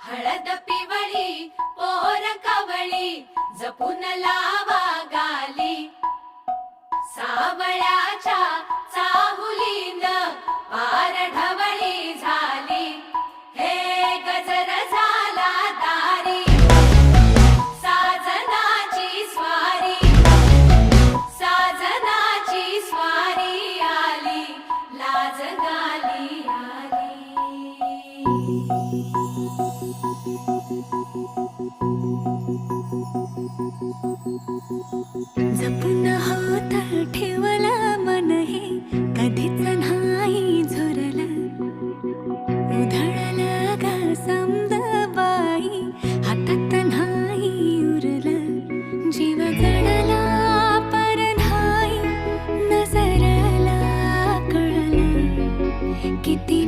हळद पिवळी पोर कवळी जपून लावा गाली सावळ्याच्या चाहुलीन पार ढवळी झाली हे गजर झाला दारी साजनाची स्वारी साजनाची स्वारी आली लाज गाली आली जपून होत ठेवला मन हे कधीच नाही झुरला उधळला गा समद बाई हातात नाही उरला जीव जडला पर नाही नजरला कळला किती